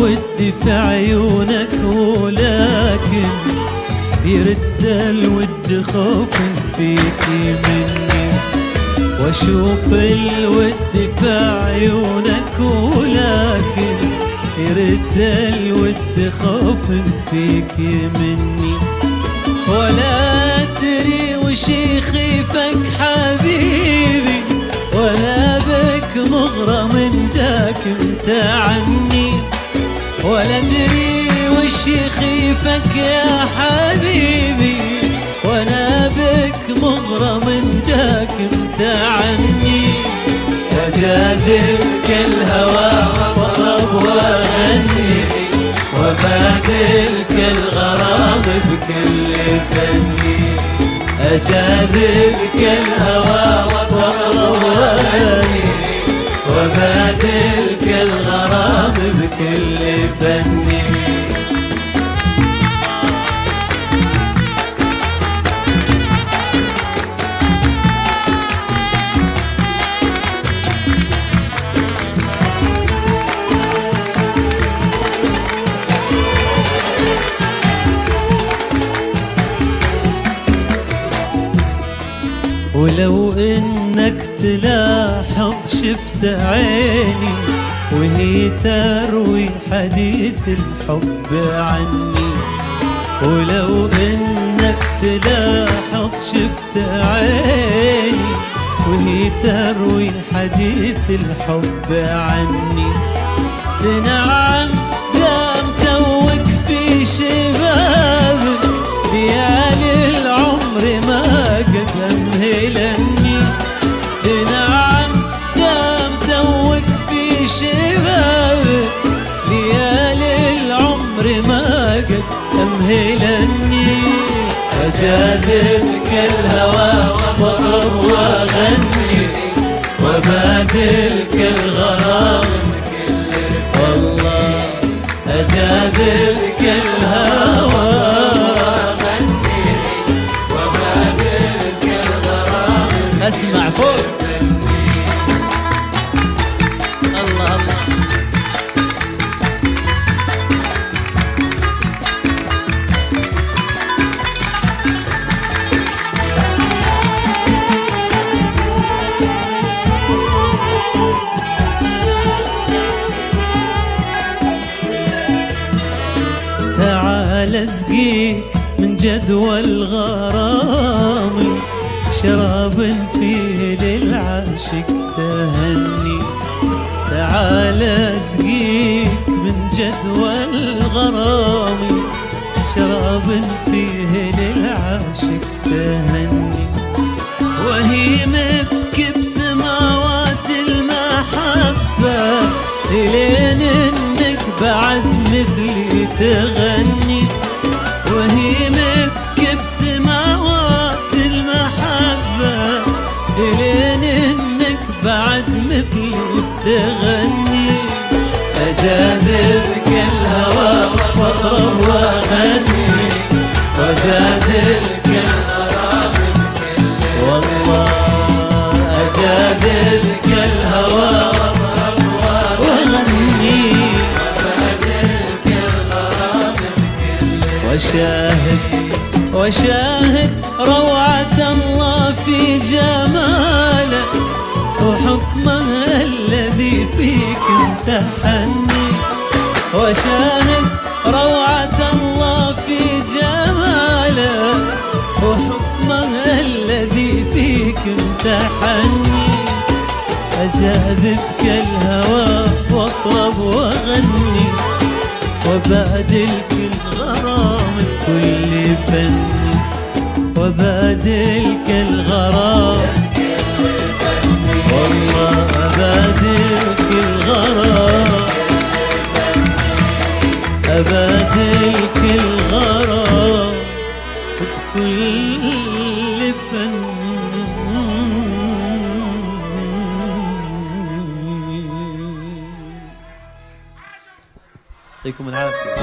الود في عيونك ولكن يرد الود خوف فيك مني. واشوف الود في عيونك ولكن يرد الود خوف فيك مني. ولا أدري وش يخيفك حبيبي، ولا بك مغرم جاك انت عني. ولا أدري وش يخيفك يا حبيبي، ولا بك مغرم جاك انت عني. وجاذبك الهوى واطرب واغني، وبادلك الغرام بكل فني. أجاذبك الهوى واطرب واغني، وبادلك الغرام بكل فني. ولو انك تلاحظ شفت عيني وهي تروي حديث الحب عني. ولو انك تلاحظ شفت عيني وهي تروي حديث الحب عني. تنعم دام توك في شبابك، ليالي العمر ما قد أمهلني. تنعم دام توك في شبابك، ليالي العمر ما قد أمهلني. أجاذبك الهوى واطرب واغني، وبادلك الغرام والله. أجاذبك الهوى اسمع فوق. الله الله. تعال اسقيك من جدوى الغرام، شراب فيه للعاشق تهني. تعال اسقيك من جدوى الغرام، شراب فيه للعاشق تهني. وهي مبكي بسماوات المحبة، لين انك بعد مثلي تغني. وهي مبكي بسماوات المحبة، لين انك بعد مثلي تغني. أجاذبك الهوى واطرب واغني، وجاذبك الغرام والله. أجاذبك الهوى واغني، وشاهد روعة الله في جماله، وحكمه الذي فيك امتحني. وشاهد روعة الله في جماله، وحكمه الذي فيك امتحني. أجاذبك الهوى واطرب واغني، وبادلك الغرام بكل فني. وبادلك الغرام والله. أبادلك الغرام، أبادلك الغرام بكل فن. يعطيكم العافية.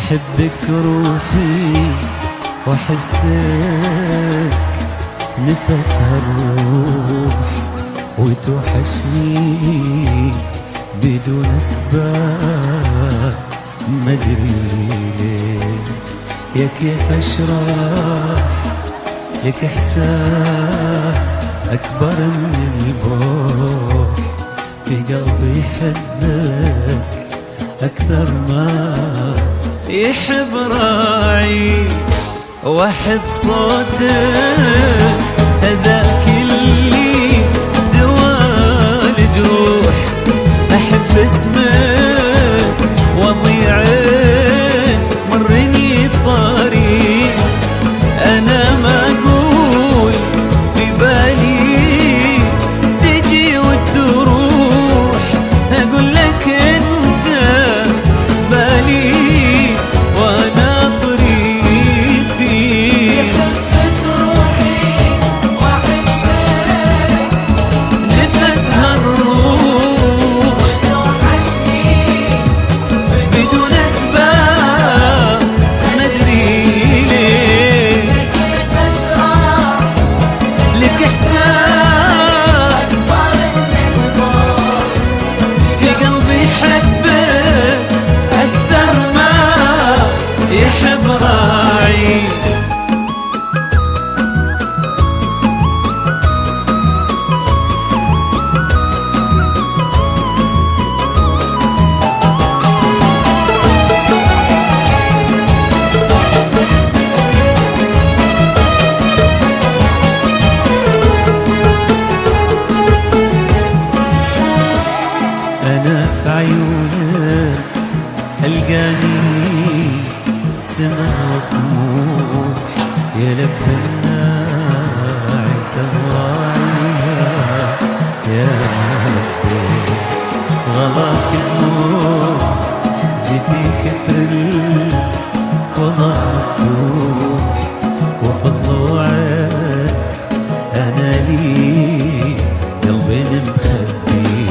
أحبك روحي وأحسك نفسها الروح، وتوحشني بدون أسباب مدري ليه. يا كيف أشرح لك إحساس أكبر من البوح، في قلبي يحبك أكثر ما يحب راعي، وأحب صوتك هذاك اللي دوال جروح. أحب اسمك وأضيع مرني طريق، أنا ما أقول في بالي تجي وتروح، أقول لك أنت بالي وأنا طريقي. يحبك روحي وأحسك نفسها الروح توحشني بدون أسباب مدري ليه. كيف أشرح لك إحساس صارت من الروح، في قلبي يحبك أكثر ما يحب راعي. أنا في عيونك ألقاني سما وطموح، يا لب الناعس الراعية يا ربي. غلاك النور جيتي كثر الفضاء مفتوح، وفي ضلوعك أنا لي قلبي مخبي.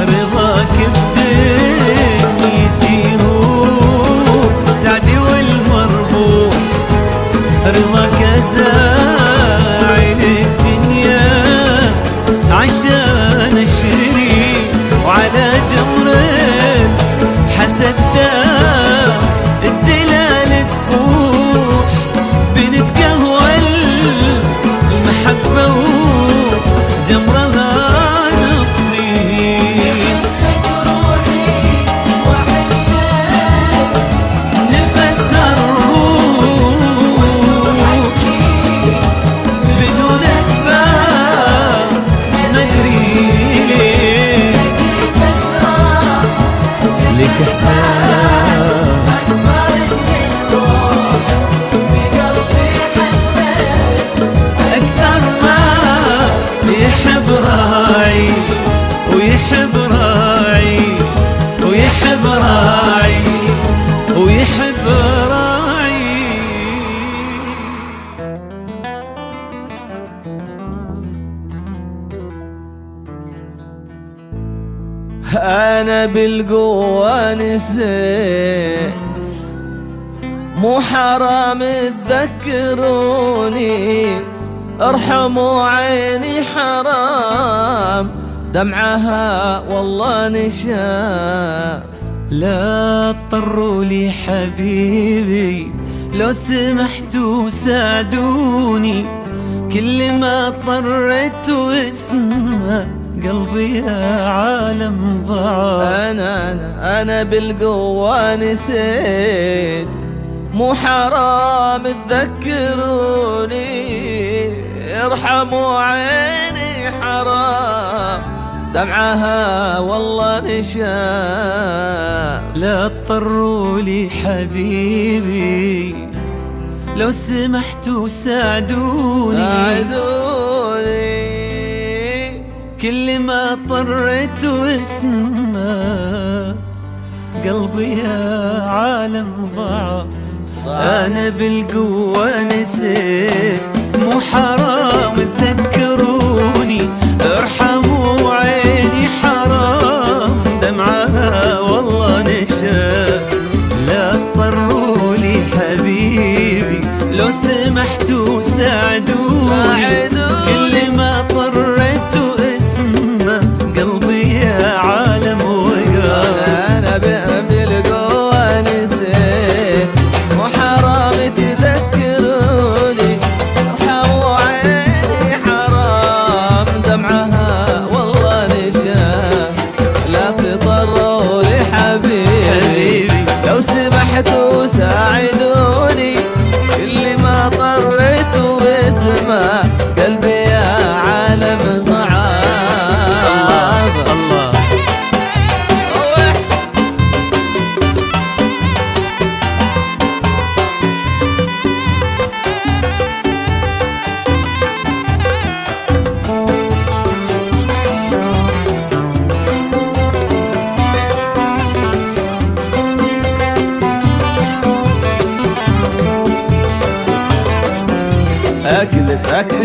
رضاك بدنيتي هو سعدي والمربوح، رضاك أزاعل الدنيا عشان أشري، وعلى جمر الحسد داف الدلال تفوح، بنتقهوى المحبة وجمرها نطفي. يحبك روحي وأحسك نفسها الروح توحشني بدون أسباب مدري ليه. كيف أشرح لك إحساس صارت من الروح، في قلبي يحبك أكثر ما يحب راعي، ويحب راعي، ويحب راعي، ويحب راعي. أنا بالقوة نسيت، مو حرام تذكروني، ارحموا عيني حرام دمعها والله نشاف. لا اضطروا لي حبيبي، لو سمحتوا ساعدوني، كل ما اضطريت واسمه قلبي يا عالم ضعف. أنا بالقوة نسيت، مو حرام تذكروني، ارحموا عيني حرام دمعها والله نشاف. لا اضطروا لي حبيبي، لو سمحتوا ساعدوني، كل ما اضطريت واسمه قلبي يا عالم ضعف. أنا بالقوة نسيت، مو حرام تذكروني، ارحموا عيني حرام دمعها والله نشاف. لا اضطر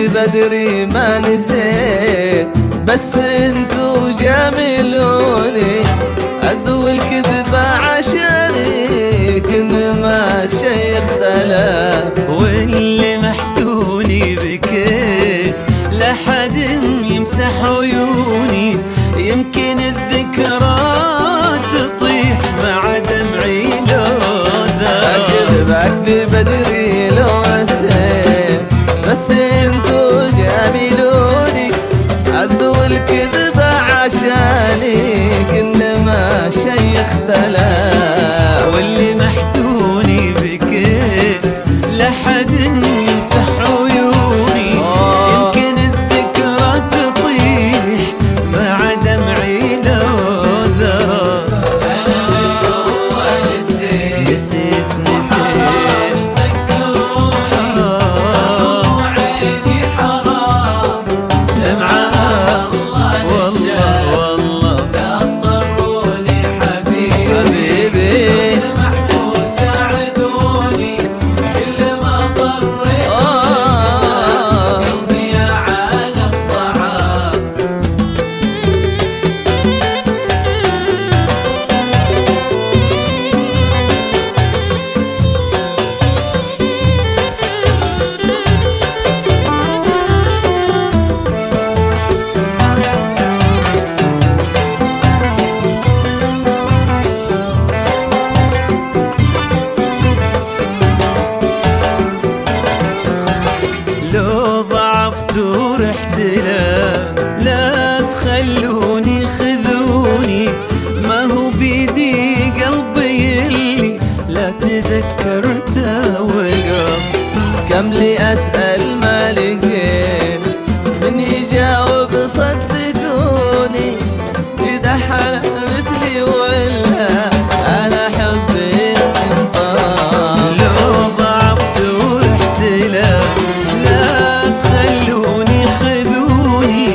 بدري ما نسيت، بس انتو جاملوني عدو الكذبة عشاني كنما شيخ دلال. واللي محتوني بكيت لا حد يمسح عيوني، يمكن الذكرى تطيح مع دمعي لوذا. أكذب أدري لو نسيت، بس انتو جاملوني عدو الكذبة عشاني كنما شيخ دلال. واللي محتوني بكيت لا حد يمسح عيوني، يمكن الذكرى تطيح مع دمعي لو ذرف. أنا بالقوة نسيت وعيني حرام دمعها والله لا تضروني حبيبي، لو سمحتوا ساعدوني كل ما ضريت قلبي يا عالم ضعاف. لو ضعفت ورحت لا تخلوني خذوني، ما هو بيدي قلبي اللي لا تذكرته وقف. كم لي أسأل ما لقيت من يجاوب صدقوني، إذا حلا مثلي ولا أنا حبي انطرف. لو ضعفت ورحت لا تخلوني خذوني،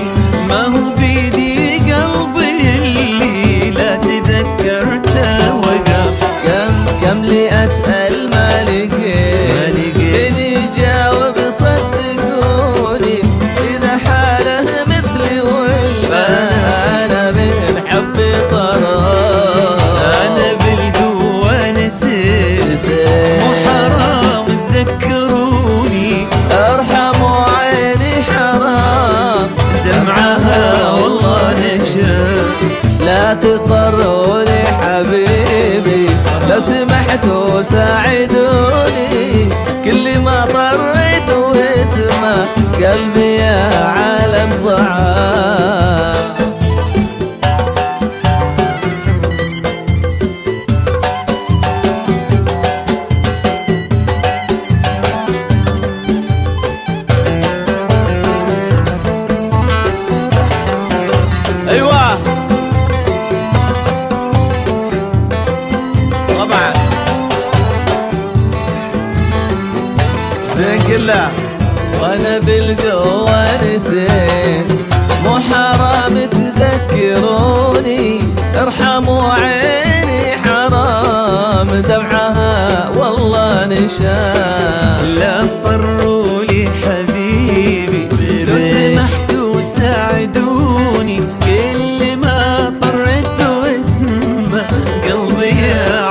ما هو بيدي قلبي اللي لا تذكرته وقف. كم لي أسأل ما لقيت إن يجاوب صدقوني، إذا حاله مثلي ولا أنا من حبي طرف. أنا بالقوة نسيت مو حرام تذكروني، ارحموا عيني حرام دمعها والله نشاف. لا تضروني حبيبي، لو سمحتوا ساعدوني كل ما طريت واسمه قلبي يا عالم ضعاف. ايوه طبعا زين كله. وانا بالقوة نسيت مو حرام تذكروني، ارحموا عيني حرام دمعها والله نشاف. لا اضطروا لي حبيبي لو سمحتوا ساعدوني، كل ما طريت واسمه قلبي يا